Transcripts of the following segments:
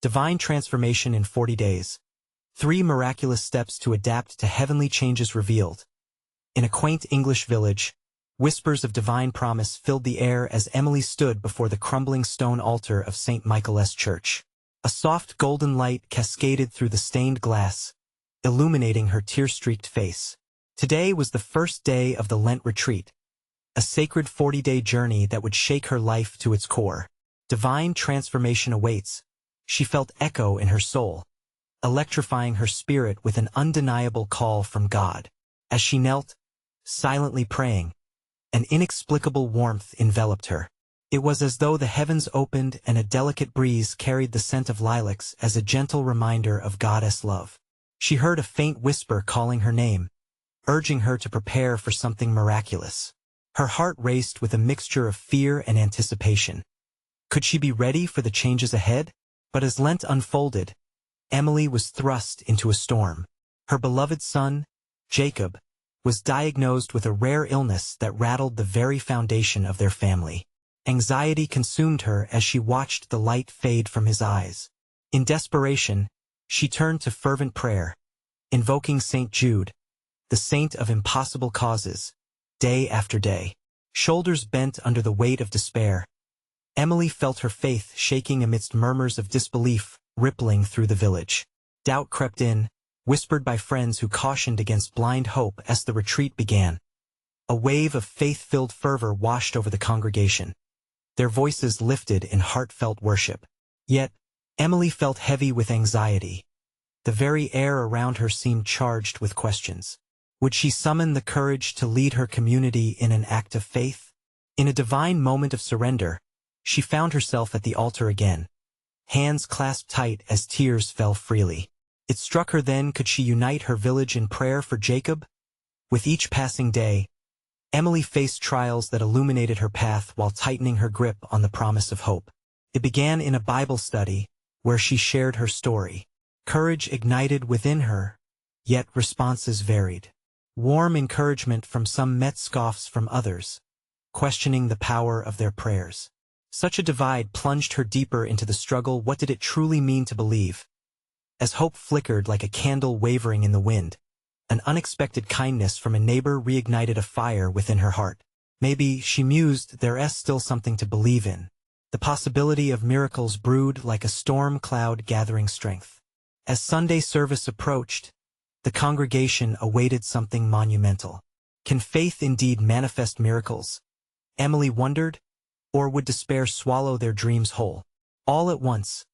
Divine Transformation in 40 Days. 3 Miraculous Steps to Adapt to Heavenly Changes Revealed. In a quaint English village, whispers of divine promise filled the air as Emily stood before the crumbling stone altar of St. Michael's Church. A soft golden light cascaded through the stained glass, illuminating her tear-streaked face. Today was the first day of the Lent retreat, a sacred 40-day journey that would shake her life to its core. Divine transformation awaits, she felt echo in her soul, electrifying her spirit with an undeniable call from God. As she knelt, silently praying, an inexplicable warmth enveloped her. It was as though the heavens opened and a delicate breeze carried the scent of lilacs as a gentle reminder of Goddess love. She heard a faint whisper calling her name, urging her to prepare for something miraculous. Her heart raced with a mixture of fear and anticipation. Could she be ready for the changes ahead? But as Lent unfolded, Emily was thrust into a storm. Her beloved son, Jacob, was diagnosed with a rare illness that rattled the very foundation of their family. Anxiety consumed her as she watched the light fade from his eyes. In desperation, she turned to fervent prayer, invoking St. Jude, the saint of impossible causes, day after day. Shoulders bent under the weight of despair, Emily felt her faith shaking amidst murmurs of disbelief rippling through the village. Doubt crept in, whispered by friends who cautioned against blind hope as the retreat began. A wave of faith-filled fervor washed over the congregation, their voices lifted in heartfelt worship. Yet, Emily felt heavy with anxiety. The very air around her seemed charged with questions. Would she summon the courage to lead her community in an act of faith? In a divine moment of surrender, she found herself at the altar again, hands clasped tight as tears fell freely. It struck her then, could she unite her village in prayer for Jacob? With each passing day, Emily faced trials that illuminated her path while tightening her grip on the promise of hope. It began in a Bible study, where she shared her story. Courage ignited within her, yet responses varied. Warm encouragement from some met scoffs from others, questioning the power of their prayers. Such a divide plunged her deeper into the struggle. What did it truly mean to believe? As hope flickered like a candle wavering in the wind, an unexpected kindness from a neighbor reignited a fire within her heart. Maybe, she mused, there's still something to believe in. The possibility of miracles brewed like a storm cloud gathering strength. As Sunday service approached, the congregation awaited something monumental. Can faith indeed manifest miracles? Emily wondered, or would despair swallow their dreams whole? All at once,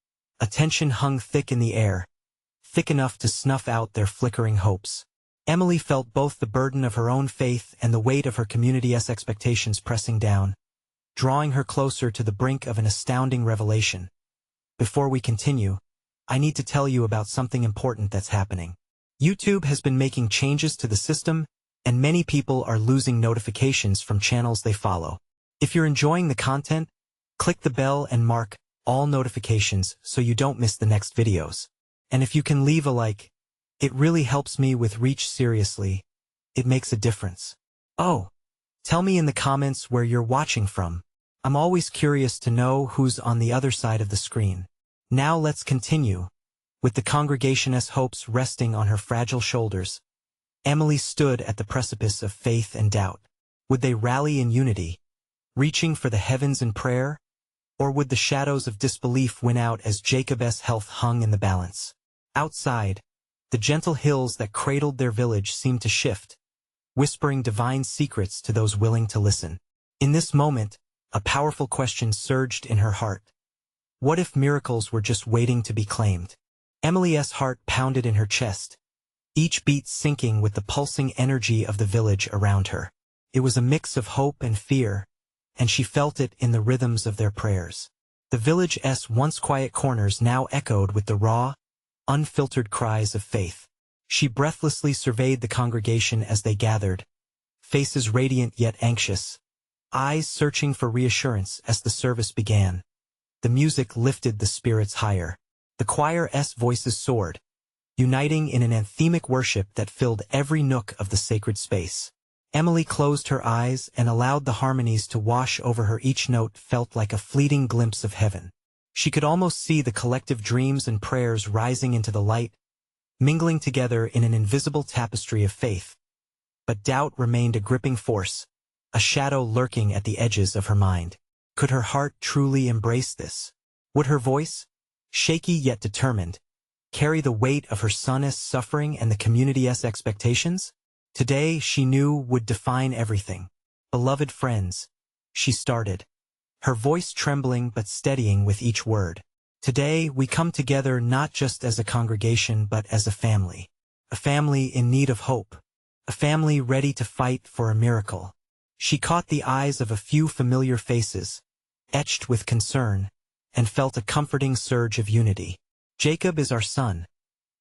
a tension hung thick in the air, thick enough to snuff out their flickering hopes. Emily felt both the burden of her own faith and the weight of her community's expectations pressing down, drawing her closer to the brink of an astounding revelation. Before we continue, I need to tell you about something important that's happening. YouTube has been making changes to the system, and many people are losing notifications from channels they follow. If you're enjoying the content, click the bell and mark all notifications so you don't miss the next videos. And if you can leave a like, it really helps me with reach. Seriously, it makes a difference. Oh, tell me in the comments where you're watching from. I'm always curious to know who's on the other side of the screen. Now let's continue. With the congregation's hopes resting on her fragile shoulders, Emily stood at the precipice of faith and doubt. Would they rally in unity, reaching for the heavens in prayer? Or would the shadows of disbelief win out as Jacob's health hung in the balance? Outside, the gentle hills that cradled their village seemed to shift, whispering divine secrets to those willing to listen. In this moment, a powerful question surged in her heart. What if miracles were just waiting to be claimed? Emily's heart pounded in her chest, each beat syncing with the pulsing energy of the village around her. It was a mix of hope and fear, and she felt it in the rhythms of their prayers. The village's once quiet corners now echoed with the raw, unfiltered cries of faith. She breathlessly surveyed the congregation as they gathered, faces radiant yet anxious, eyes searching for reassurance as the service began. The music lifted the spirits higher. The choir's voices soared, uniting in an anthemic worship that filled every nook of the sacred space. Emily closed her eyes and allowed the harmonies to wash over her. Each note felt like a fleeting glimpse of heaven. She could almost see the collective dreams and prayers rising into the light, mingling together in an invisible tapestry of faith. But doubt remained a gripping force, a shadow lurking at the edges of her mind. Could her heart truly embrace this? Would her voice, shaky yet determined, carry the weight of her son's suffering and the community's expectations? Today, she knew, would define everything. Beloved friends, she started, her voice trembling but steadying with each word. Today, we come together not just as a congregation but as a family in need of hope, a family ready to fight for a miracle. She caught the eyes of a few familiar faces, etched with concern, and felt a comforting surge of unity. Jacob is our son,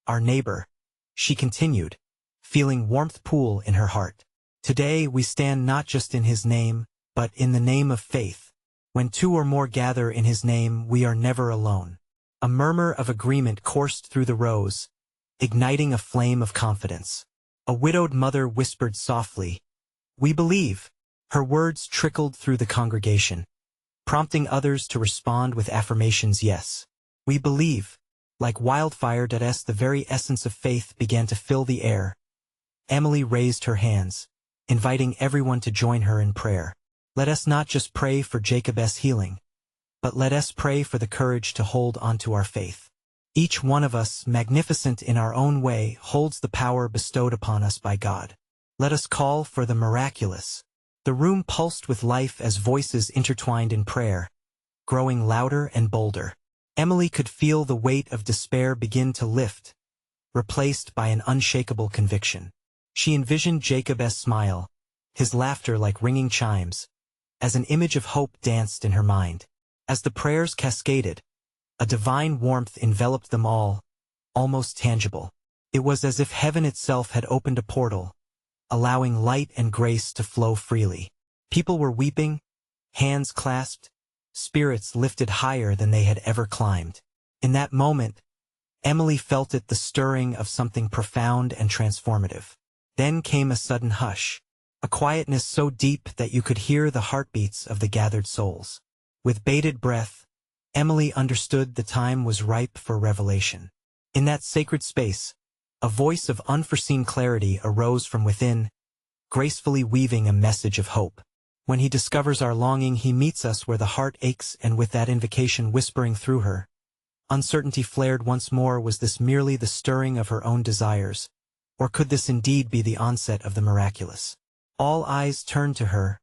our neighbor, she continued, feeling warmth pool in her heart. Today we stand not just in his name, but in the name of faith. When two or more gather in his name, we are never alone. A murmur of agreement coursed through the rows, igniting a flame of confidence. A widowed mother whispered softly, "We believe." Her words trickled through the congregation, prompting others to respond with affirmations. Yes, we believe. Like wildfire, the very essence of faith began to fill the air. Emily raised her hands, inviting everyone to join her in prayer. Let us not just pray for Jacob's healing, but let us pray for the courage to hold on to our faith. Each one of us, magnificent in our own way, holds the power bestowed upon us by God. Let us call for the miraculous. The room pulsed with life as voices intertwined in prayer, growing louder and bolder. Emily could feel the weight of despair begin to lift, replaced by an unshakable conviction. She envisioned Jacob's smile, his laughter like ringing chimes, as an image of hope danced in her mind. As the prayers cascaded, a divine warmth enveloped them all, almost tangible. It was as if heaven itself had opened a portal, allowing light and grace to flow freely. People were weeping, hands clasped, spirits lifted higher than they had ever climbed. In that moment, Emily felt it, the stirring of something profound and transformative. Then came a sudden hush, a quietness so deep that you could hear the heartbeats of the gathered souls. With bated breath, Emily understood the time was ripe for revelation. In that sacred space, a voice of unforeseen clarity arose from within, gracefully weaving a message of hope. When he discovers our longing, he meets us where the heart aches, and with that invocation whispering through her, uncertainty flared once more. Was this merely the stirring of her own desires, or could this indeed be the onset of the miraculous? All eyes turned to her,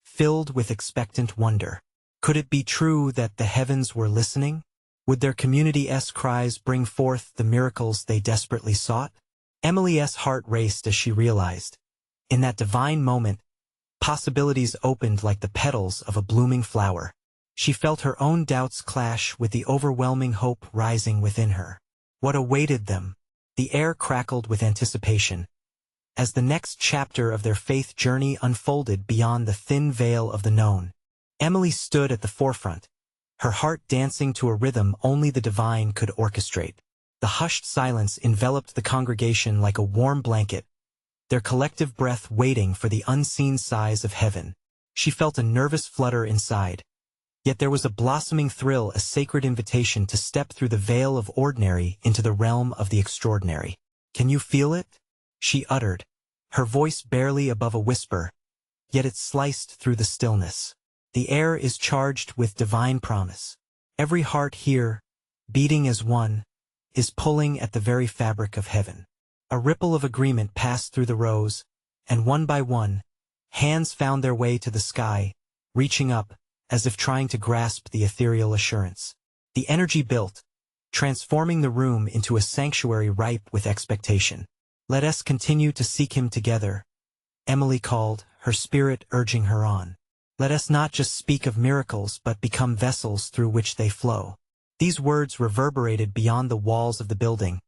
filled with expectant wonder. Could it be true that the heavens were listening? Would their community's cries bring forth the miracles they desperately sought? Emily's heart raced as she realized, in that divine moment, possibilities opened like the petals of a blooming flower. She felt her own doubts clash with the overwhelming hope rising within her. What awaited them? The air crackled with anticipation, as the next chapter of their faith journey unfolded beyond the thin veil of the known. Emily stood at the forefront, her heart dancing to a rhythm only the divine could orchestrate. The hushed silence enveloped the congregation like a warm blanket, their collective breath waiting for the unseen sighs of heaven. She felt a nervous flutter inside, yet there was a blossoming thrill, a sacred invitation to step through the veil of ordinary into the realm of the extraordinary. "Can you feel it?" she uttered, her voice barely above a whisper, yet it sliced through the stillness. The air is charged with divine promise. Every heart here, beating as one, is pulling at the very fabric of heaven. A ripple of agreement passed through the rows, and one by one, hands found their way to the sky, reaching up, as if trying to grasp the ethereal assurance. The energy built, transforming the room into a sanctuary ripe with expectation. "Let us continue to seek him together," Emily called, her spirit urging her on. "Let us not just speak of miracles but become vessels through which they flow." These words reverberated beyond the walls of the building,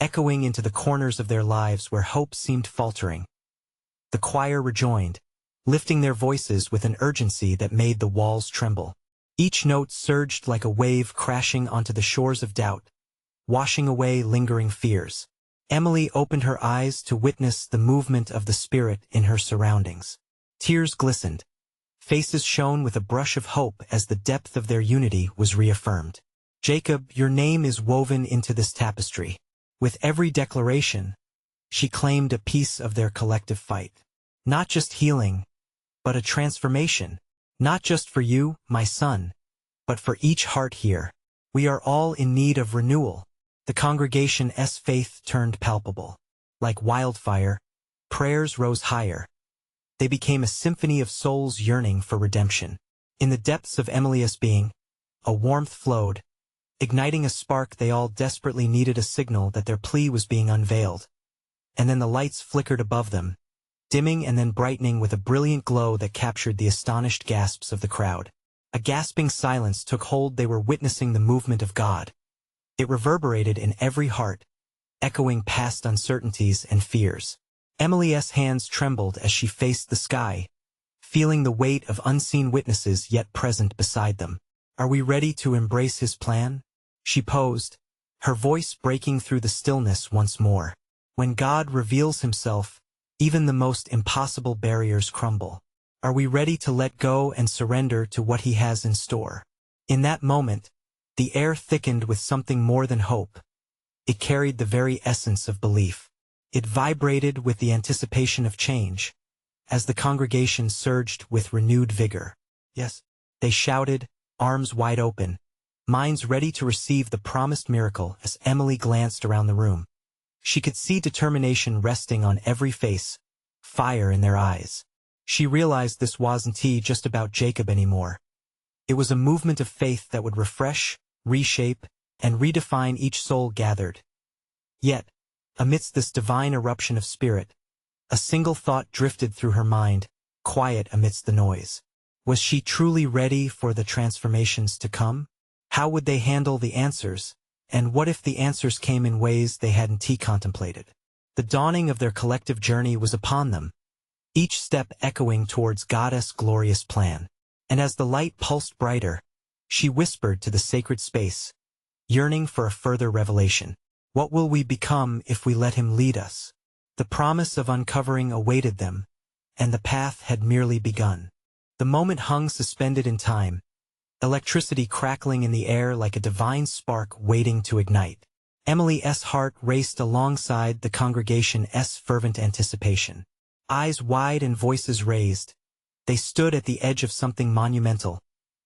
echoing into the corners of their lives where hope seemed faltering. The choir rejoined, lifting their voices with an urgency that made the walls tremble. Each note surged like a wave crashing onto the shores of doubt, washing away lingering fears. Emily opened her eyes to witness the movement of the Spirit in her surroundings. Tears glistened, faces shone with a brush of hope as the depth of their unity was reaffirmed. Jacob, your name is woven into this tapestry. With every declaration, she claimed a piece of their collective fight. Not just healing, but a transformation. Not just for you, my son, but for each heart here. We are all in need of renewal. The congregation's faith turned palpable. Like wildfire, prayers rose higher. They became a symphony of souls yearning for redemption. In the depths of Emily's being, a warmth flowed, igniting a spark they all desperately needed, a signal that their plea was being unveiled. And then the lights flickered above them, dimming and then brightening with a brilliant glow that captured the astonished gasps of the crowd. A gasping silence took hold. They were witnessing the movement of God. It reverberated in every heart, echoing past uncertainties and fears. Emily's hands trembled as she faced the sky, feeling the weight of unseen witnesses yet present beside them. Are we ready to embrace his plan? She posed, her voice breaking through the stillness once more. When God reveals himself, even the most impossible barriers crumble. Are we ready to let go and surrender to what he has in store? In that moment, the air thickened with something more than hope. It carried the very essence of belief. It vibrated with the anticipation of change, as the congregation surged with renewed vigor. Yes, they shouted, arms wide open, minds ready to receive the promised miracle. As Emily glanced around the room, she could see determination resting on every face, fire in their eyes. She realized this wasn't just about Jacob anymore. It was a movement of faith that would refresh, reshape, and redefine each soul gathered. Yet, amidst this divine eruption of spirit, a single thought drifted through her mind, quiet amidst the noise. Was she truly ready for the transformations to come? How would they handle the answers? And what if the answers came in ways they hadn't contemplated? The dawning of their collective journey was upon them, each step echoing towards God's glorious plan. And as the light pulsed brighter, she whispered to the sacred space, yearning for a further revelation. What will we become if we let him lead us? The promise of uncovering awaited them, and the path had merely begun. The moment hung suspended in time, electricity crackling in the air like a divine spark waiting to ignite. Emily's heart raced alongside the congregation's fervent anticipation. Eyes wide and voices raised, they stood at the edge of something monumental,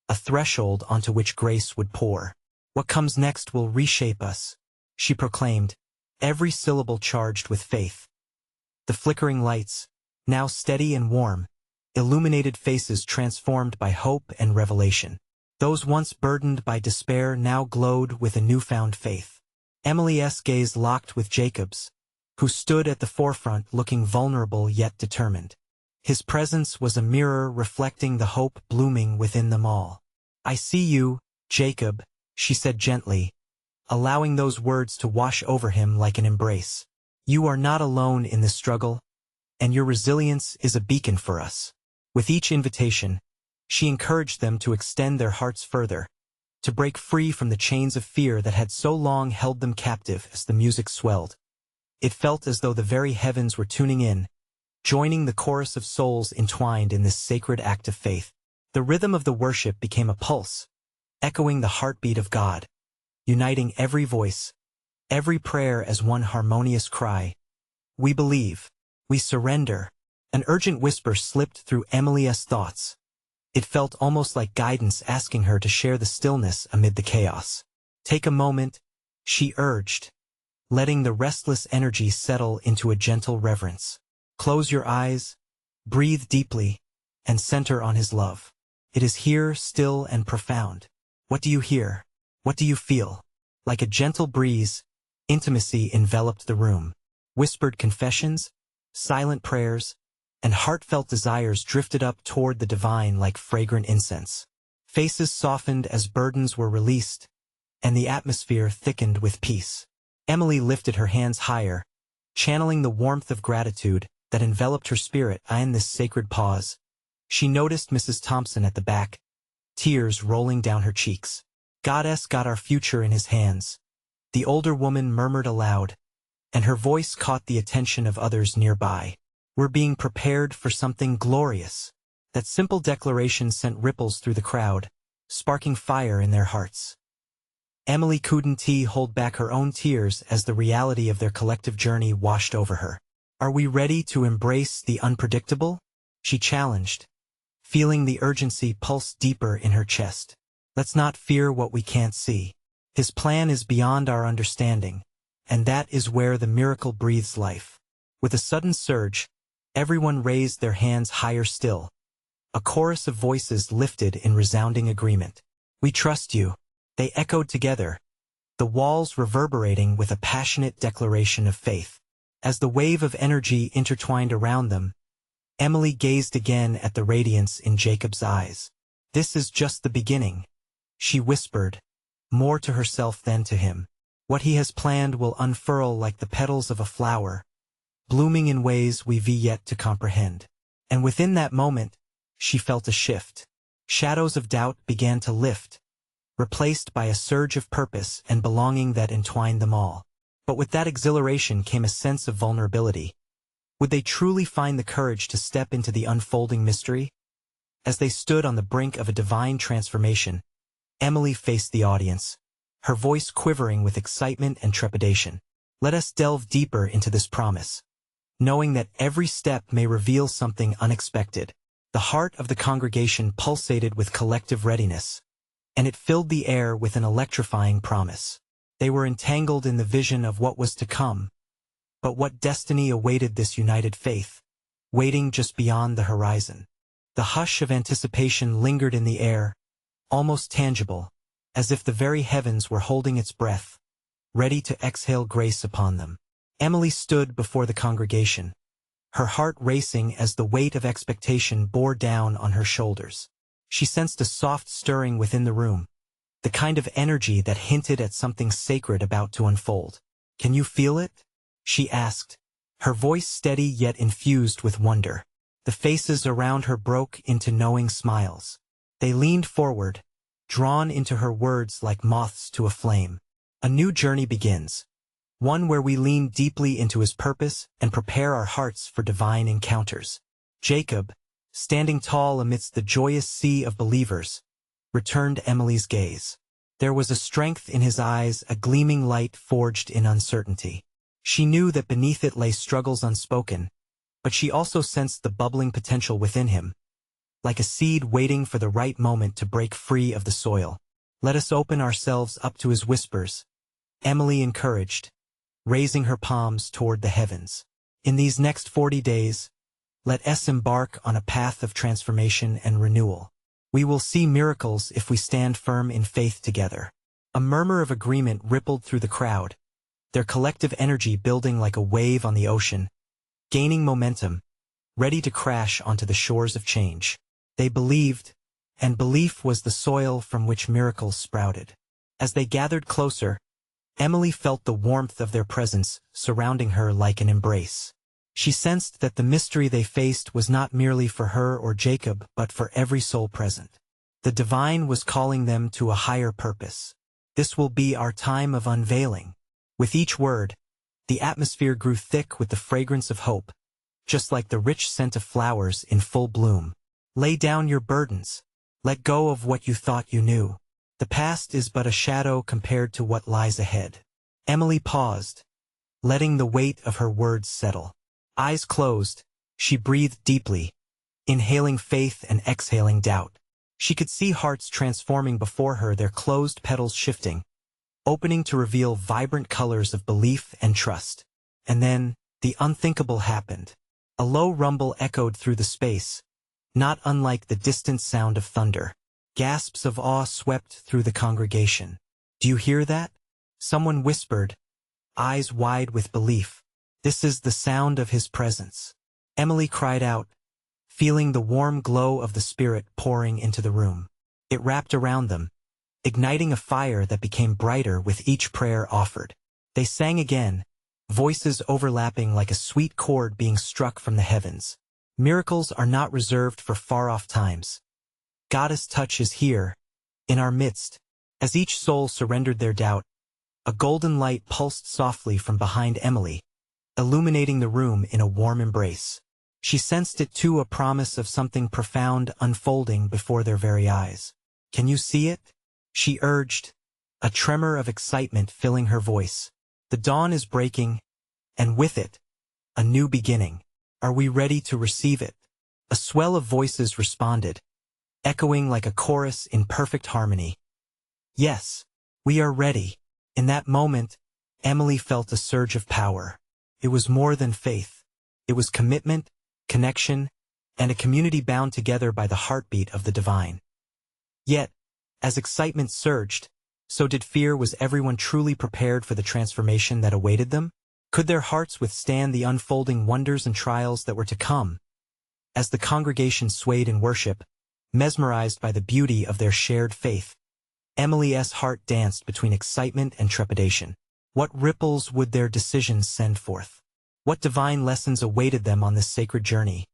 a threshold onto which grace would pour. What comes next will reshape us, she proclaimed, every syllable charged with faith. The flickering lights, now steady and warm, illuminated faces transformed by hope and revelation. Those once burdened by despair now glowed with a newfound faith. Emily's gaze locked with Jacob's, who stood at the forefront looking vulnerable yet determined. His presence was a mirror reflecting the hope blooming within them all. I see you, Jacob, she said gently, allowing those words to wash over him like an embrace. You are not alone in this struggle, and your resilience is a beacon for us. With each invitation, she encouraged them to extend their hearts further, to break free from the chains of fear that had so long held them captive. As the music swelled, it felt as though the very heavens were tuning in, joining the chorus of souls entwined in this sacred act of faith. The rhythm of the worship became a pulse, echoing the heartbeat of God, uniting every voice, every prayer as one harmonious cry. We believe, we surrender. An urgent whisper slipped through Emily's thoughts. It felt almost like guidance asking her to share the stillness amid the chaos. Take a moment, she urged, letting the restless energy settle into a gentle reverence. Close your eyes, breathe deeply, and center on his love. It is here, still and profound. What do you hear? What do you feel? Like a gentle breeze, intimacy enveloped the room. Whispered confessions, silent prayers, and heartfelt desires drifted up toward the divine like fragrant incense. Faces softened as burdens were released, and the atmosphere thickened with peace. Emily lifted her hands higher, channeling the warmth of gratitude that enveloped her spirit. In this sacred pause, she noticed Mrs. Thompson at the back, tears rolling down her cheeks. God's got our future in his hands, the older woman murmured aloud, and her voice caught the attention of others nearby. We're being prepared for something glorious. That simple declaration sent ripples through the crowd, sparking fire in their hearts. Emily couldn't hold back her own tears as the reality of their collective journey washed over her. "Are we ready to embrace the unpredictable?" she challenged, feeling the urgency pulse deeper in her chest. "Let's not fear what we can't see. His plan is beyond our understanding, and that is where the miracle breathes life." With a sudden surge, everyone raised their hands higher still. A chorus of voices lifted in resounding agreement. "We trust you," they echoed together, the walls reverberating with a passionate declaration of faith. As the wave of energy intertwined around them, Emily gazed again at the radiance in Jacob's eyes. "This is just the beginning," she whispered, more to herself than to him. "What he has planned will unfurl like the petals of a flower, blooming in ways we've yet to comprehend." And within that moment, she felt a shift. Shadows of doubt began to lift, replaced by a surge of purpose and belonging that entwined them all. But with that exhilaration came a sense of vulnerability. Would they truly find the courage to step into the unfolding mystery? As they stood on the brink of a divine transformation, Emily faced the audience, her voice quivering with excitement and trepidation. "Let us delve deeper into this promise, knowing that every step may reveal something unexpected." The heart of the congregation pulsated with collective readiness, and it filled the air with an electrifying promise. They were entangled in the vision of what was to come. But what destiny awaited this united faith, waiting just beyond the horizon? The hush of anticipation lingered in the air, almost tangible, as if the very heavens were holding its breath, ready to exhale grace upon them. Emily stood before the congregation, her heart racing as the weight of expectation bore down on her shoulders. She sensed a soft stirring within the room, the kind of energy that hinted at something sacred about to unfold. "Can you feel it?" she asked, her voice steady yet infused with wonder. The faces around her broke into knowing smiles. They leaned forward, drawn into her words like moths to a flame. "A new journey begins. One where we lean deeply into his purpose and prepare our hearts for divine encounters." Jacob, standing tall amidst the joyous sea of believers, returned Emily's gaze. There was a strength in his eyes, a gleaming light forged in uncertainty. She knew that beneath it lay struggles unspoken, but she also sensed the bubbling potential within him, like a seed waiting for the right moment to break free of the soil. "Let us open ourselves up to his whispers," Emily encouraged, raising her palms toward the heavens. "In these next 40 days, let us embark on a path of transformation and renewal. We will see miracles if we stand firm in faith together." A murmur of agreement rippled through the crowd, their collective energy building like a wave on the ocean, gaining momentum, ready to crash onto the shores of change. They believed, and belief was the soil from which miracles sprouted. As they gathered closer, Emily felt the warmth of their presence surrounding her like an embrace. She sensed that the mystery they faced was not merely for her or Jacob but for every soul present. The divine was calling them to a higher purpose. "This will be our time of unveiling." With each word, the atmosphere grew thick with the fragrance of hope, just like the rich scent of flowers in full bloom. "Lay down your burdens. Let go of what you thought you knew. The past is but a shadow compared to what lies ahead." Emily paused, letting the weight of her words settle. Eyes closed, she breathed deeply, inhaling faith and exhaling doubt. She could see hearts transforming before her, their closed petals shifting, opening to reveal vibrant colors of belief and trust. And then, the unthinkable happened. A low rumble echoed through the space, not unlike the distant sound of thunder. Gasps of awe swept through the congregation. "Do you hear that?" someone whispered, eyes wide with belief. "This is the sound of his presence." Emily cried out, feeling the warm glow of the Spirit pouring into the room. It wrapped around them, igniting a fire that became brighter with each prayer offered. They sang again, voices overlapping like a sweet chord being struck from the heavens. Miracles are not reserved for far-off times. God's touch is here, in our midst. As each soul surrendered their doubt, a golden light pulsed softly from behind Emily, illuminating the room in a warm embrace. She sensed it too, a promise of something profound unfolding before their very eyes. "Can you see it?" she urged, a tremor of excitement filling her voice. The dawn is breaking, and with it, a new beginning. Are we ready to receive it? A swell of voices responded, echoing like a chorus in perfect harmony. Yes, we are ready. In that moment, Emily felt a surge of power. It was more than faith. It was commitment, connection, and a community bound together by the heartbeat of the divine. Yet, as excitement surged, so did fear. Was everyone truly prepared for the transformation that awaited them? Could their hearts withstand the unfolding wonders and trials that were to come? As the congregation swayed in worship, mesmerized by the beauty of their shared faith, Emily's heart danced between excitement and trepidation. What ripples would their decisions send forth? What divine lessons awaited them on this sacred journey?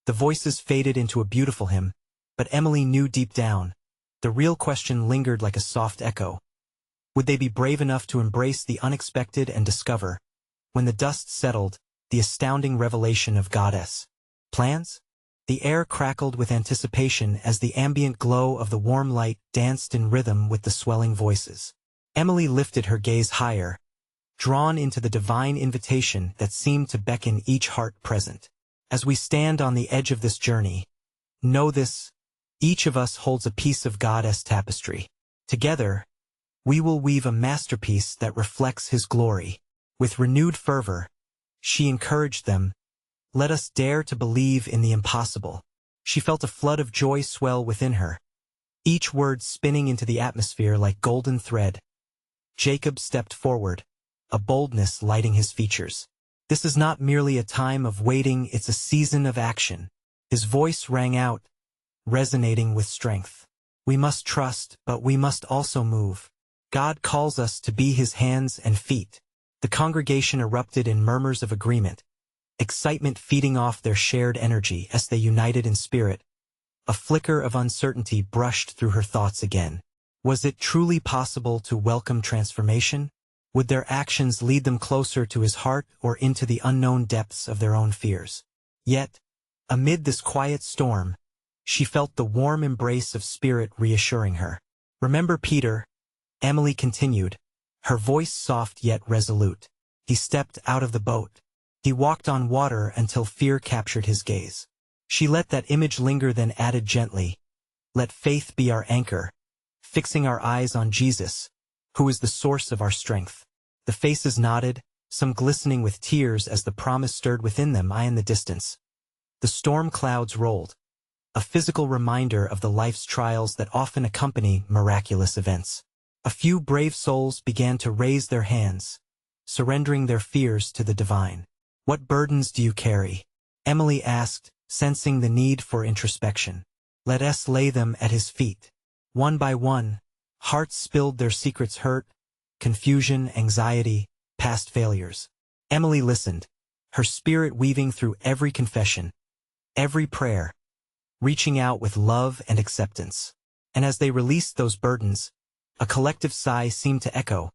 The voices faded into a beautiful hymn, but Emily knew deep down, the real question lingered like a soft echo. Would they be brave enough to embrace the unexpected and discover, when the dust settled, the astounding revelation of God's plans? The air crackled with anticipation as the ambient glow of the warm light danced in rhythm with the swelling voices. Emily lifted her gaze higher, drawn into the divine invitation that seemed to beckon each heart present. As we stand on the edge of this journey, know this: each of us holds a piece of God's tapestry. Together, we will weave a masterpiece that reflects His glory. With renewed fervor, she encouraged them, let us dare to believe in the impossible. She felt a flood of joy swell within her, each word spinning into the atmosphere like golden thread. Jacob stepped forward, a boldness lighting his features. This is not merely a time of waiting, it's a season of action. His voice rang out, resonating with strength. We must trust, but we must also move. God calls us to be His hands and feet. The congregation erupted in murmurs of agreement, excitement feeding off their shared energy as they united in spirit. A flicker of uncertainty brushed through her thoughts again. Was it truly possible to welcome transformation? Would their actions lead them closer to His heart or into the unknown depths of their own fears? Yet, amid this quiet storm, she felt the warm embrace of spirit reassuring her. Remember Peter? Emily continued, her voice soft yet resolute. He stepped out of the boat. He walked on water until fear captured his gaze. She let that image linger, then added gently, let faith be our anchor, fixing our eyes on Jesus, who is the source of our strength. The faces nodded, some glistening with tears as the promise stirred within them. In the distance, the storm clouds rolled, a physical reminder of the life's trials that often accompany miraculous events. A few brave souls began to raise their hands, surrendering their fears to the divine. What burdens do you carry? Emily asked, sensing the need for introspection. Let us lay them at His feet. One by one, hearts spilled their secrets: hurt, confusion, anxiety, past failures. Emily listened, her spirit weaving through every confession, every prayer, reaching out with love and acceptance. And as they released those burdens, a collective sigh seemed to echo,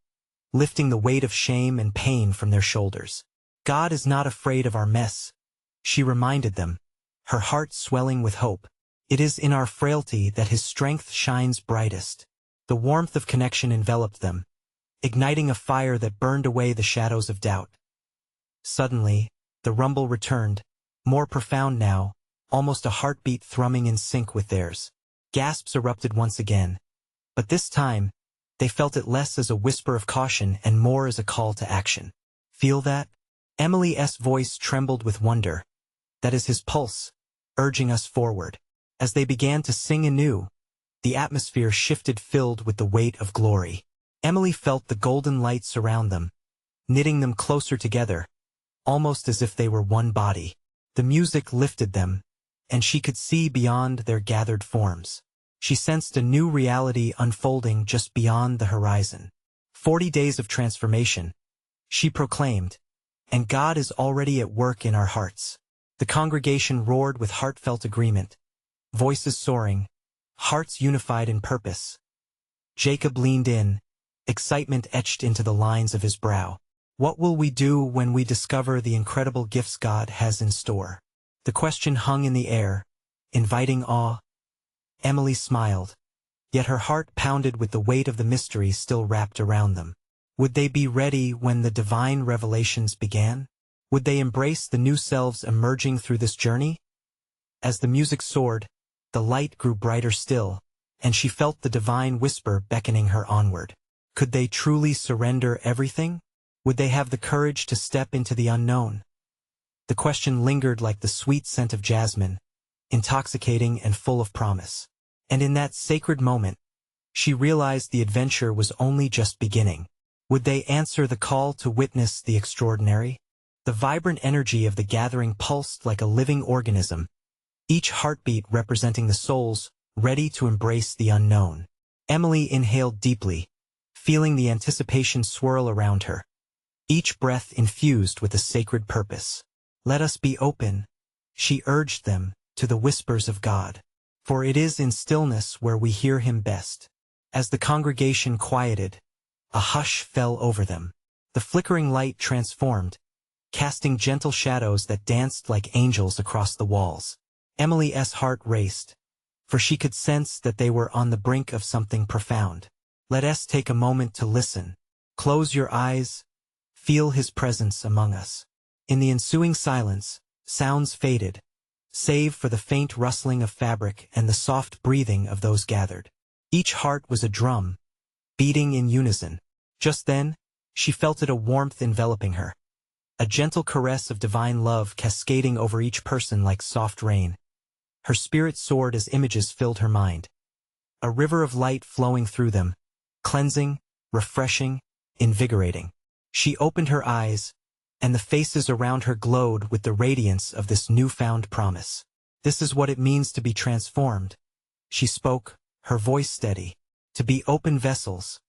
lifting the weight of shame and pain from their shoulders. God is not afraid of our mess, she reminded them, her heart swelling with hope. It is in our frailty that His strength shines brightest. The warmth of connection enveloped them, igniting a fire that burned away the shadows of doubt. Suddenly, the rumble returned, more profound now, almost a heartbeat thrumming in sync with theirs. Gasps erupted once again, but this time, they felt it less as a whisper of caution and more as a call to action. Feel that? Emily's voice trembled with wonder. That is His pulse, urging us forward. As they began to sing anew, the atmosphere shifted, filled with the weight of glory. Emily felt the golden light surround them, knitting them closer together, almost as if they were one body. The music lifted them, and she could see beyond their gathered forms. She sensed a new reality unfolding just beyond the horizon. 40 days of transformation, she proclaimed, and God is already at work in our hearts. The congregation roared with heartfelt agreement, voices soaring, hearts unified in purpose. Jacob leaned in, excitement etched into the lines of his brow. What will we do when we discover the incredible gifts God has in store? The question hung in the air, inviting awe. Emily smiled. yet her heart pounded with the weight of the mystery still wrapped around them. Would they be ready when the divine revelations began? Would they embrace the new selves emerging through this journey? As the music soared, the light grew brighter still, and she felt the divine whisper beckoning her onward. Could they truly surrender everything? Would they have the courage to step into the unknown? The question lingered like the sweet scent of jasmine, intoxicating and full of promise. And in that sacred moment, she realized the adventure was only just beginning. Would they answer the call to witness the extraordinary? The vibrant energy of the gathering pulsed like a living organism, each heartbeat representing the souls ready to embrace the unknown. Emily inhaled deeply, feeling the anticipation swirl around her, each breath infused with a sacred purpose. Let us be open, she urged them, to the whispers of God. For it is in stillness where we hear him best. As the congregation quieted, a hush fell over them. The flickering light transformed, casting gentle shadows that danced like angels across the walls. Emily's heart raced, for she could sense that they were on the brink of something profound. Let us take a moment to listen. Close your eyes, feel his presence among us. In the ensuing silence, sounds faded, save for the faint rustling of fabric and the soft breathing of those gathered. Each heart was a drum, beating in unison. Just then, she felt it, a warmth enveloping her, a gentle caress of divine love cascading over each person like soft rain. Her spirit soared as images filled her mind, a river of light flowing through them, cleansing, refreshing, invigorating. She opened her eyes, and the faces around her glowed with the radiance of this newfound promise. This is what it means to be transformed. She spoke, her voice steady, to be open vessels,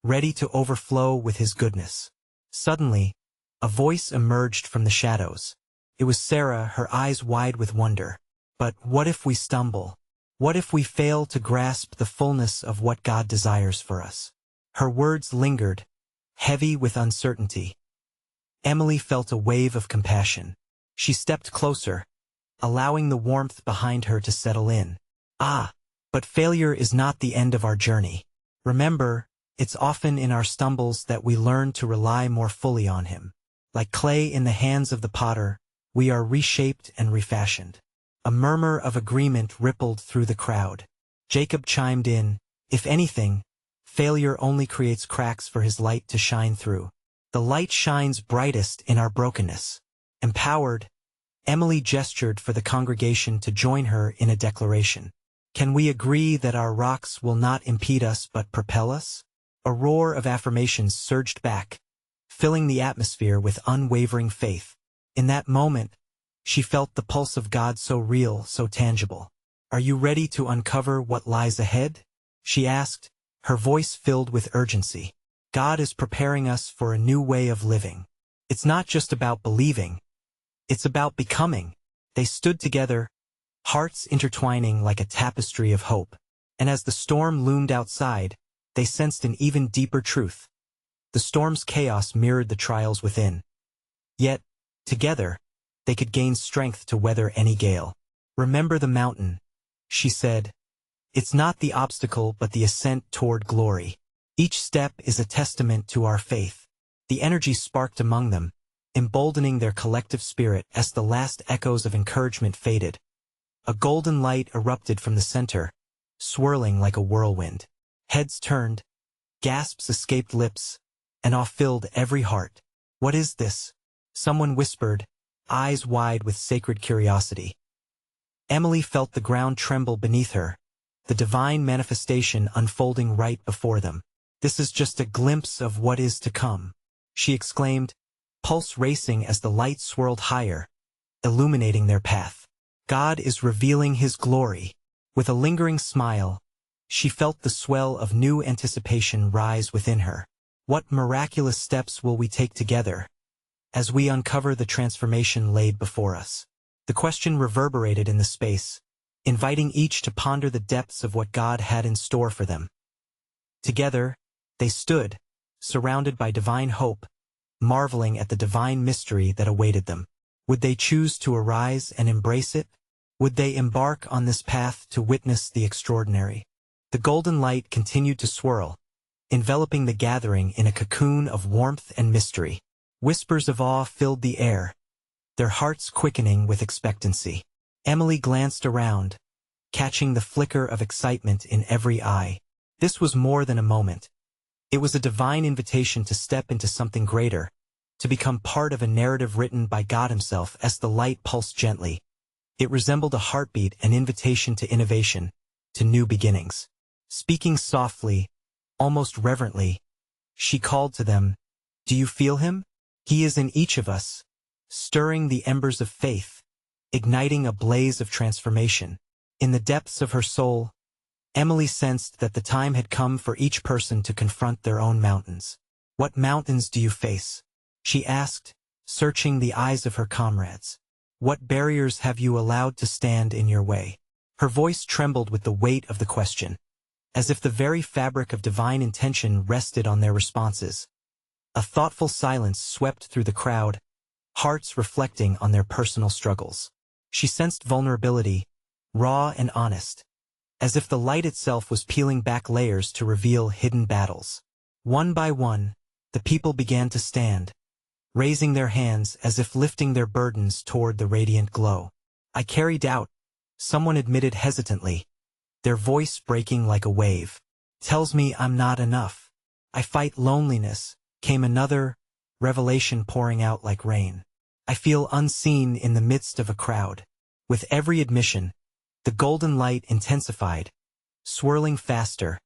ready to overflow with his goodness. Suddenly, a voice emerged from the shadows. It was Sarah, her eyes wide with wonder. But what if we stumble? What if we fail to grasp the fullness of what God desires for us? Her words lingered, heavy with uncertainty. Emily felt a wave of compassion. She stepped closer, allowing the warmth behind her to settle in. But failure is not the end of our journey. Remember, it's often in our stumbles that we learn to rely more fully on him. Like clay in the hands of the potter, we are reshaped and refashioned. A murmur of agreement rippled through the crowd. Jacob chimed in, if anything, failure only creates cracks for his light to shine through. The light shines brightest in our brokenness. Empowered, Emily gestured for the congregation to join her in a declaration. Can we agree that our rocks will not impede us but propel us? A roar of affirmations surged back, filling the atmosphere with unwavering faith. In that moment, she felt the pulse of God so real, so tangible. Are you ready to uncover what lies ahead? She asked, her voice filled with urgency. God is preparing us for a new way of living. It's not just about believing. It's about becoming. They stood together, hearts intertwining like a tapestry of hope. And as the storm loomed outside, they sensed an even deeper truth. The storm's chaos mirrored the trials within. Yet, together, they could gain strength to weather any gale. Remember the mountain, she said. It's not the obstacle but the ascent toward glory. Each step is a testament to our faith. The energy sparked among them, emboldening their collective spirit as the last echoes of encouragement faded. A golden light erupted from the center, swirling like a whirlwind. Heads turned, gasps escaped lips, and awe filled every heart. What is this? Someone whispered, eyes wide with sacred curiosity. Emily felt the ground tremble beneath her, the divine manifestation unfolding right before them. This is just a glimpse of what is to come, she exclaimed, pulse racing as the light swirled higher, illuminating their path. God is revealing his glory. With a lingering smile, she felt the swell of new anticipation rise within her. What miraculous steps will we take together as we uncover the transformation laid before us? The question reverberated in the space, inviting each to ponder the depths of what God had in store for them. Together, they stood, surrounded by divine hope, marveling at the divine mystery that awaited them. Would they choose to arise and embrace it? Would they embark on this path to witness the extraordinary? The golden light continued to swirl, enveloping the gathering in a cocoon of warmth and mystery. Whispers of awe filled the air, their hearts quickening with expectancy. Emily glanced around, catching the flicker of excitement in every eye. This was more than a moment. It was a divine invitation to step into something greater, to become part of a narrative written by God Himself. As the light pulsed gently, it resembled a heartbeat, an invitation to innovation, to new beginnings. Speaking softly, almost reverently, she called to them, "Do you feel Him? He is in each of us, stirring the embers of faith, igniting a blaze of transformation." In the depths of her soul, Emily sensed that the time had come for each person to confront their own mountains. "What mountains do you face?" she asked, searching the eyes of her comrades. "What barriers have you allowed to stand in your way?" Her voice trembled with the weight of the question, as if the very fabric of divine intention rested on their responses. A thoughtful silence swept through the crowd, hearts reflecting on their personal struggles. She sensed vulnerability, raw and honest, as if the light itself was peeling back layers to reveal hidden battles. One by one, the people began to stand, raising their hands as if lifting their burdens toward the radiant glow. "I carry doubt," someone admitted hesitantly, their voice breaking like a wave. "Tells me I'm not enough. I fight loneliness," came another, revelation pouring out like rain. "I feel unseen in the midst of a crowd." With every admission, the golden light intensified, swirling faster,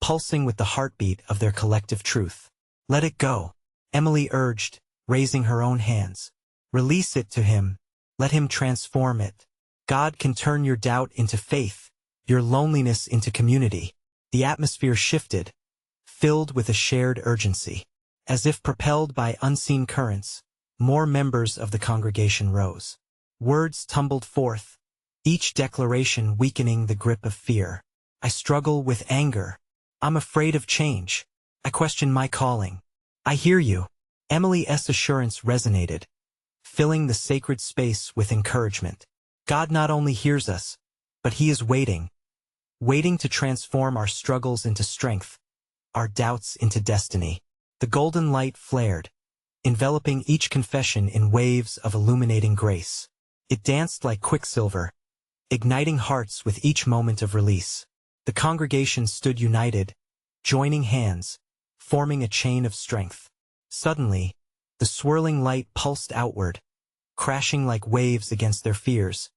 pulsing with the heartbeat of their collective truth. "Let it go," Emily urged, raising her own hands. "Release it to Him. Let Him transform it. God can turn your doubt into faith, your loneliness into community." The atmosphere shifted, filled with a shared urgency. As if propelled by unseen currents, more members of the congregation rose. Words tumbled forth, each declaration weakening the grip of fear. "I struggle with anger. I'm afraid of change. I question my calling." "I hear you." Emily's assurance resonated, filling the sacred space with encouragement. God not only hears us, but He is waiting to transform our struggles into strength, our doubts into destiny. The golden light flared, enveloping each confession in waves of illuminating grace. It danced like quicksilver, igniting hearts with each moment of release. The congregation stood united, joining hands, forming a chain of strength. Suddenly, the swirling light pulsed outward, crashing like waves against their fears,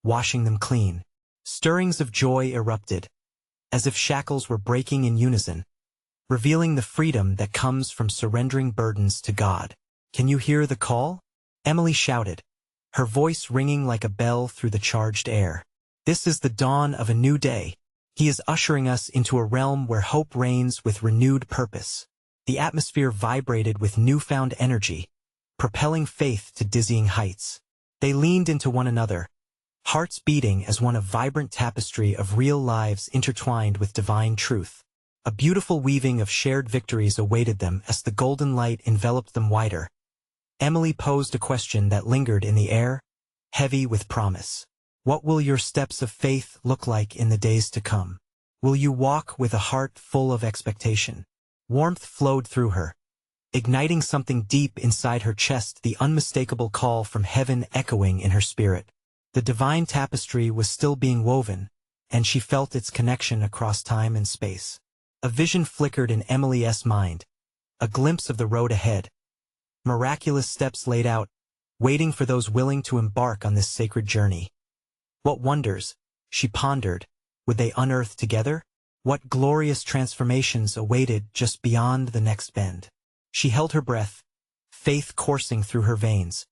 washing them clean. Stirrings of joy erupted, as if shackles were breaking in unison, revealing the freedom that comes from surrendering burdens to God. "Can you hear the call?" Emily shouted, her voice ringing like a bell through the charged air. "This is the dawn of a new day. He is ushering us into a realm where hope reigns with renewed purpose." The atmosphere vibrated with newfound energy, propelling faith to dizzying heights. They leaned into one another, hearts beating as one a vibrant tapestry of real lives intertwined with divine truth. A beautiful weaving of shared victories awaited them as the golden light enveloped them wider. Emily posed a question that lingered in the air, heavy with promise. "What will your steps of faith look like in the days to come? Will you walk with a heart full of expectation?" Warmth flowed through her, igniting something deep inside her chest, the unmistakable call from heaven echoing in her spirit. The divine tapestry was still being woven, and she felt its connection across time and space. A vision flickered in Emily's mind, a glimpse of the road ahead. Miraculous steps laid out, waiting for those willing to embark on this sacred journey. What wonders, she pondered, would they unearth together? What glorious transformations awaited just beyond the next bend? She held her breath, faith coursing through her veins,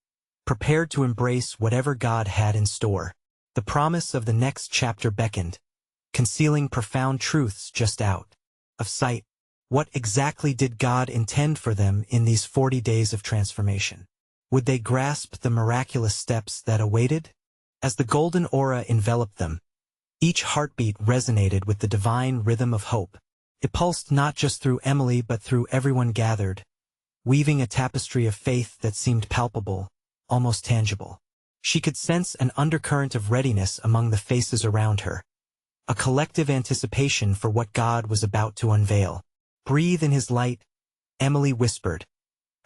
prepared to embrace whatever God had in store. The promise of the next chapter beckoned, concealing profound truths just out of sight. What exactly did God intend for them in these 40 days of transformation? Would they grasp the miraculous steps that awaited? As the golden aura enveloped them, each heartbeat resonated with the divine rhythm of hope. It pulsed not just through Emily but through everyone gathered, weaving a tapestry of faith that seemed palpable, almost tangible. She could sense an undercurrent of readiness among the faces around her, a collective anticipation for what God was about to unveil. "Breathe in his light," Emily whispered,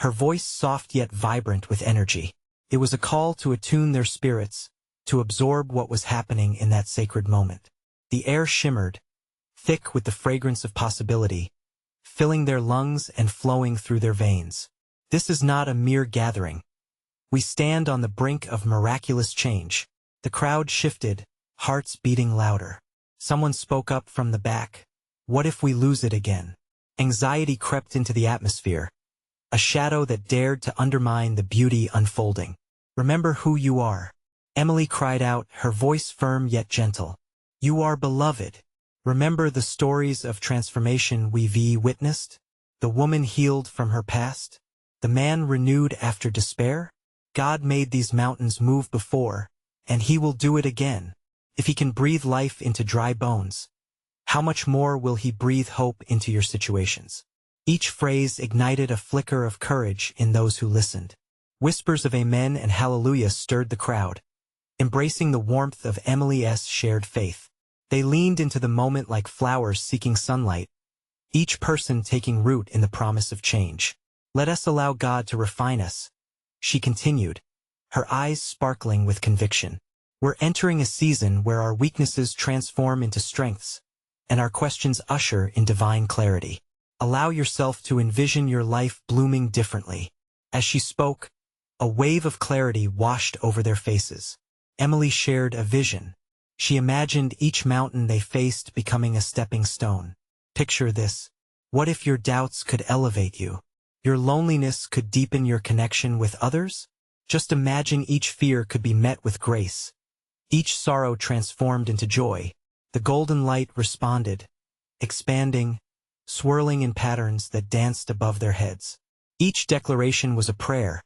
her voice soft yet vibrant with energy. It was a call to attune their spirits, to absorb what was happening in that sacred moment. The air shimmered, thick with the fragrance of possibility, filling their lungs and flowing through their veins. This is not a mere gathering. We stand on the brink of miraculous change. The crowd shifted, hearts beating louder. Someone spoke up from the back. "What if we lose it again?" Anxiety crept into the atmosphere, a shadow that dared to undermine the beauty unfolding. "Remember who you are," Emily cried out, her voice firm yet gentle. "You are beloved. Remember the stories of transformation we've witnessed? The woman healed from her past? The man renewed after despair? God made these mountains move before, and he will do it again. If he can breathe life into dry bones, how much more will he breathe hope into your situations?" Each phrase ignited a flicker of courage in those who listened. Whispers of amen and hallelujah stirred the crowd, embracing the warmth of Emily's shared faith. They leaned into the moment like flowers seeking sunlight, each person taking root in the promise of change. "Let us allow God to refine us," she continued, her eyes sparkling with conviction. "We're entering a season where our weaknesses transform into strengths, and our questions usher in divine clarity. Allow yourself to envision your life blooming differently." As she spoke, a wave of clarity washed over their faces. Emily shared a vision. She imagined each mountain they faced becoming a stepping stone. "Picture this. What if your doubts could elevate you? Your loneliness could deepen your connection with others? Just imagine each fear could be met with grace, each sorrow transformed into joy." The golden light responded, expanding, swirling in patterns that danced above their heads. Each declaration was a prayer,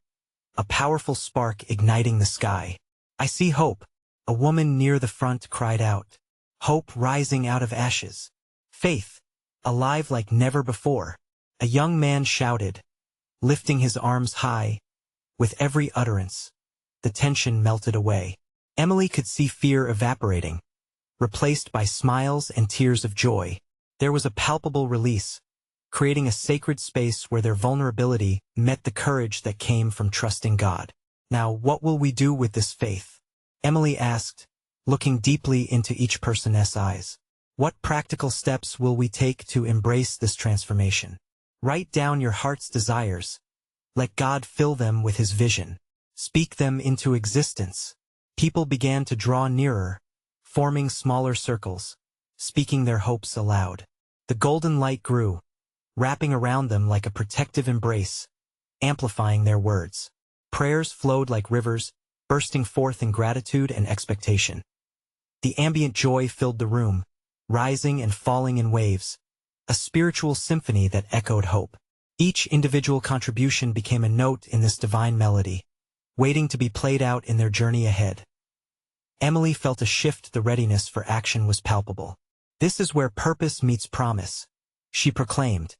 a powerful spark igniting the sky. "I see hope," a woman near the front cried out. "Hope rising out of ashes. Faith, alive like never before," a young man shouted, lifting his arms high. With every utterance, the tension melted away. Emily could see fear evaporating, replaced by smiles and tears of joy. There was a palpable release, creating a sacred space where their vulnerability met the courage that came from trusting God. "Now, what will we do with this faith?" Emily asked, looking deeply into each person's eyes. "What practical steps will we take to embrace this transformation?" "Write down your heart's desires. Let God fill them with his vision. Speak them into existence." People began to draw nearer, forming smaller circles, speaking their hopes aloud. The golden light grew, wrapping around them like a protective embrace, amplifying their words. Prayers flowed like rivers, bursting forth in gratitude and expectation. The ambient joy filled the room, rising and falling in waves, a spiritual symphony that echoed hope. Each individual contribution became a note in this divine melody, waiting to be played out in their journey ahead. Emily felt a shift. The readiness for action was palpable. "This is where purpose meets promise," she proclaimed,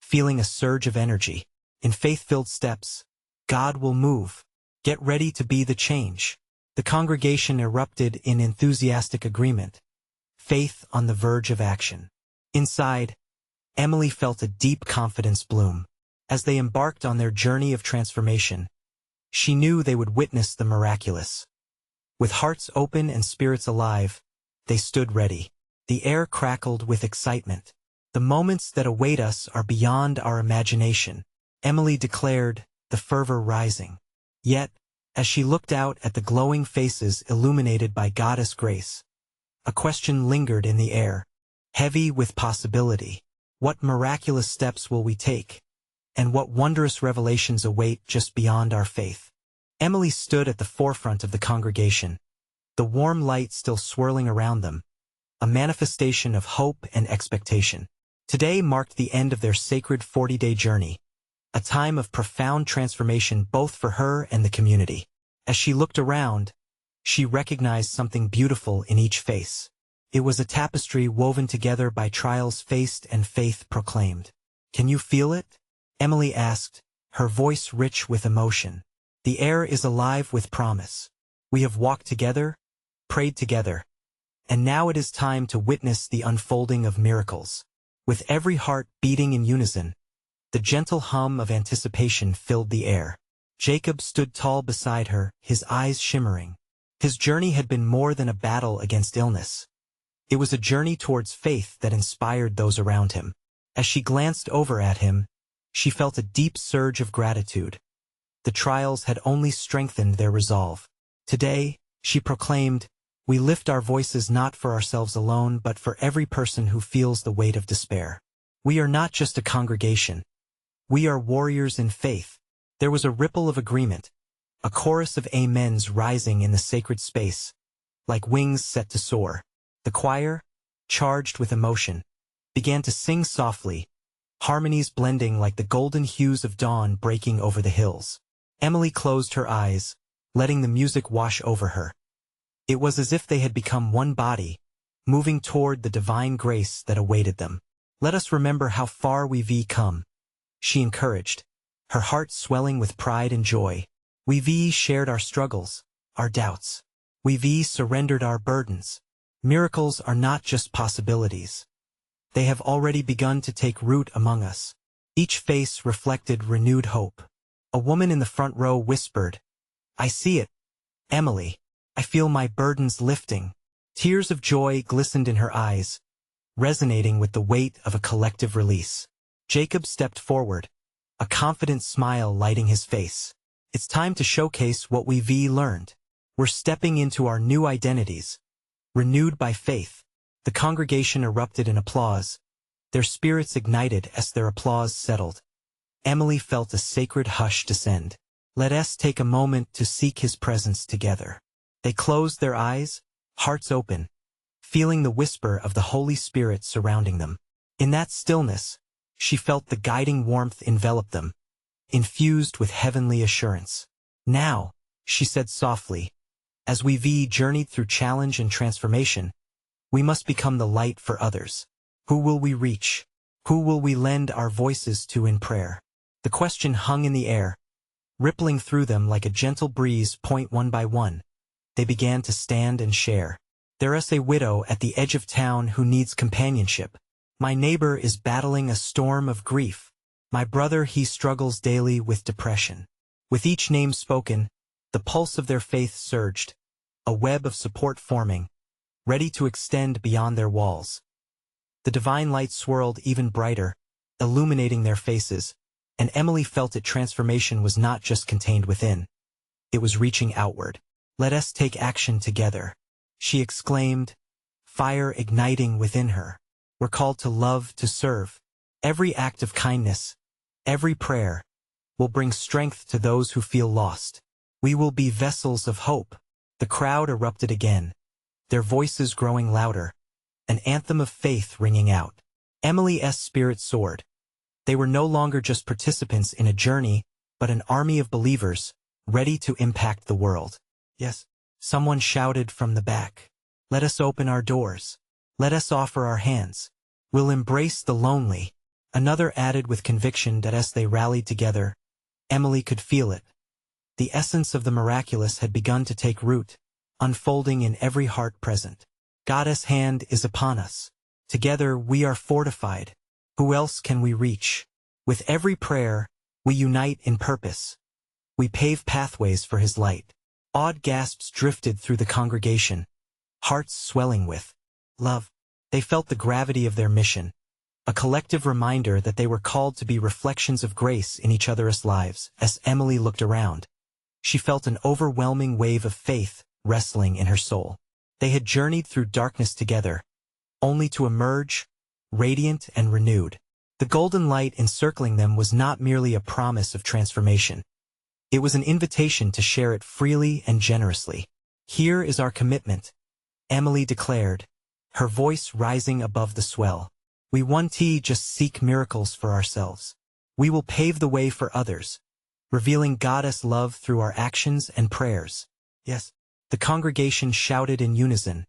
feeling a surge of energy. "In faith-filled steps, God will move. Get ready to be the change." The congregation erupted in enthusiastic agreement, faith on the verge of action. Inside, Emily felt a deep confidence bloom. As they embarked on their journey of transformation, she knew they would witness the miraculous. With hearts open and spirits alive, they stood ready. The air crackled with excitement. "The moments that await us are beyond our imagination," Emily declared, the fervor rising. Yet, as she looked out at the glowing faces illuminated by Goddess grace, a question lingered in the air, heavy with possibility. What miraculous steps will we take? And what wondrous revelations await just beyond our faith? Emily stood at the forefront of the congregation, the warm light still swirling around them, a manifestation of hope and expectation. Today marked the end of their sacred 40-day journey, a time of profound transformation both for her and the community. As she looked around, she recognized something beautiful in each face. It was a tapestry woven together by trials faced and faith proclaimed. "Can you feel it?" Emily asked, her voice rich with emotion. "The air is alive with promise. We have walked together, prayed together, And now it is time to witness the unfolding of miracles. With every heart beating in unison, the gentle hum of anticipation filled the air. Jacob stood tall beside her, his eyes shimmering. His journey had been more than a battle against illness. It was a journey towards faith that inspired those around him. As she glanced over at him, she felt a deep surge of gratitude. The trials had only strengthened their resolve. Today, she proclaimed, "We lift our voices not for ourselves alone but for every person who feels the weight of despair. We are not just a congregation. We are warriors in faith." There was a ripple of agreement, a chorus of amens rising in the sacred space, like wings set to soar. The choir, charged with emotion, began to sing softly, harmonies blending like the golden hues of dawn breaking over the hills. Emily closed her eyes, letting the music wash over her. It was as if they had become one body, moving toward the divine grace that awaited them. "Let us remember how far we've come," she encouraged, her heart swelling with pride and joy. "We've shared our struggles, our doubts. We've surrendered our burdens. Miracles are not just possibilities. They have already begun to take root among us." Each face reflected renewed hope. A woman in the front row whispered, "I see it, Emily. I feel my burdens lifting." Tears of joy glistened in her eyes, resonating with the weight of a collective release. Jacob stepped forward, a confident smile lighting his face. "It's time to showcase what we've learned. We're stepping into our new identities, renewed by faith." The congregation erupted in applause, their spirits ignited as their applause settled. Emily felt a sacred hush descend. "Let us take a moment to seek his presence together." They closed their eyes, hearts open, feeling the whisper of the Holy Spirit surrounding them. In that stillness, she felt the guiding warmth envelop them, infused with heavenly assurance. "Now," she said softly, "as we've journeyed through challenge and transformation, we must become the light for others. Who will we reach? Who will we lend our voices to in prayer?" The question hung in the air, rippling through them like a gentle breeze. One by one, they began to stand and share. "There is a widow at the edge of town who needs companionship. My neighbor is battling a storm of grief. My brother, he struggles daily with depression." With each name spoken, the pulse of their faith surged, a web of support forming, ready to extend beyond their walls. The divine light swirled even brighter, illuminating their faces, and Emily felt that transformation was not just contained within. It was reaching outward. "Let us take action together," she exclaimed, fire igniting within her. "We're called to love, to serve. Every act of kindness, every prayer, will bring strength to those who feel lost. We will be vessels of hope." The crowd erupted again, their voices growing louder, an anthem of faith ringing out. Emily's spirit soared. They were no longer just participants in a journey, but an army of believers, ready to impact the world. "Yes," someone shouted from the back. "Let us open our doors. Let us offer our hands. We'll embrace the lonely." Another added with conviction that as they rallied together, Emily could feel it. The essence of the miraculous had begun to take root, unfolding in every heart present. God's hand is upon us. Together we are fortified. Who else can we reach? With every prayer, we unite in purpose. We pave pathways for his light. Awed gasps drifted through the congregation, hearts swelling with love. They felt the gravity of their mission, a collective reminder that they were called to be reflections of grace in each other's lives. As Emily looked around, she felt an overwhelming wave of faith wrestling in her soul. They had journeyed through darkness together, only to emerge, radiant and renewed. The golden light encircling them was not merely a promise of transformation. It was an invitation to share it freely and generously. "Here is our commitment," Emily declared, her voice rising above the swell. "We won't just seek miracles for ourselves. We will pave the way for others, revealing God's love through our actions and prayers." Yes, the congregation shouted in unison,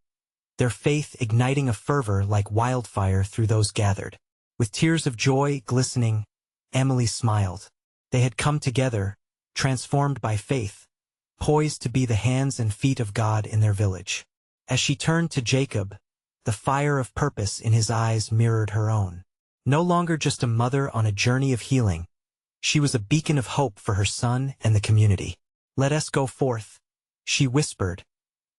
their faith igniting a fervor like wildfire through those gathered. With tears of joy glistening, Emily smiled. They had come together, transformed by faith, poised to be the hands and feet of God in their village. As she turned to Jacob, the fire of purpose in his eyes mirrored her own. No longer just a mother on a journey of healing, she was a beacon of hope for her son and the community. "Let us go forth," she whispered,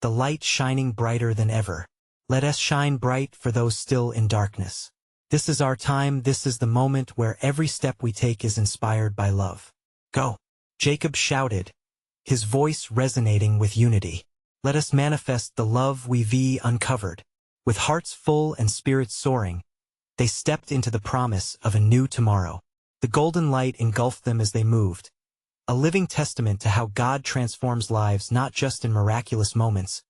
the light shining brighter than ever. "Let us shine bright for those still in darkness. This is our time, this is the moment where every step we take is inspired by love. Go!" Jacob shouted, his voice resonating with unity. "Let us manifest the love we've uncovered." With hearts full and spirits soaring, they stepped into the promise of a new tomorrow. The golden light engulfed them as they moved, a living testament to how God transforms lives not just in miraculous moments,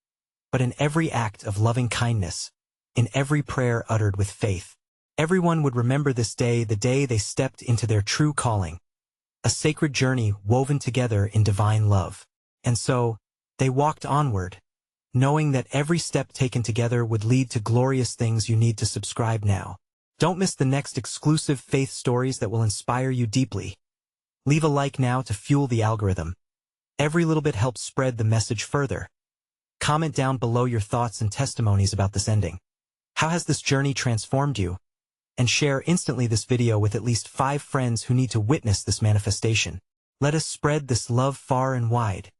but in every act of loving kindness, in every prayer uttered with faith. Everyone would remember this day, the day they stepped into their true calling, a sacred journey woven together in divine love. And so, they walked onward, knowing that every step taken together would lead to glorious things. You need to subscribe now. Don't miss the next exclusive faith stories that will inspire you deeply. Leave a like now to fuel the algorithm. Every little bit helps spread the message further. Comment down below your thoughts and testimonies about this ending. How has this journey transformed you? And share instantly this video with at least 5 friends who need to witness this manifestation. Let us spread this love far and wide.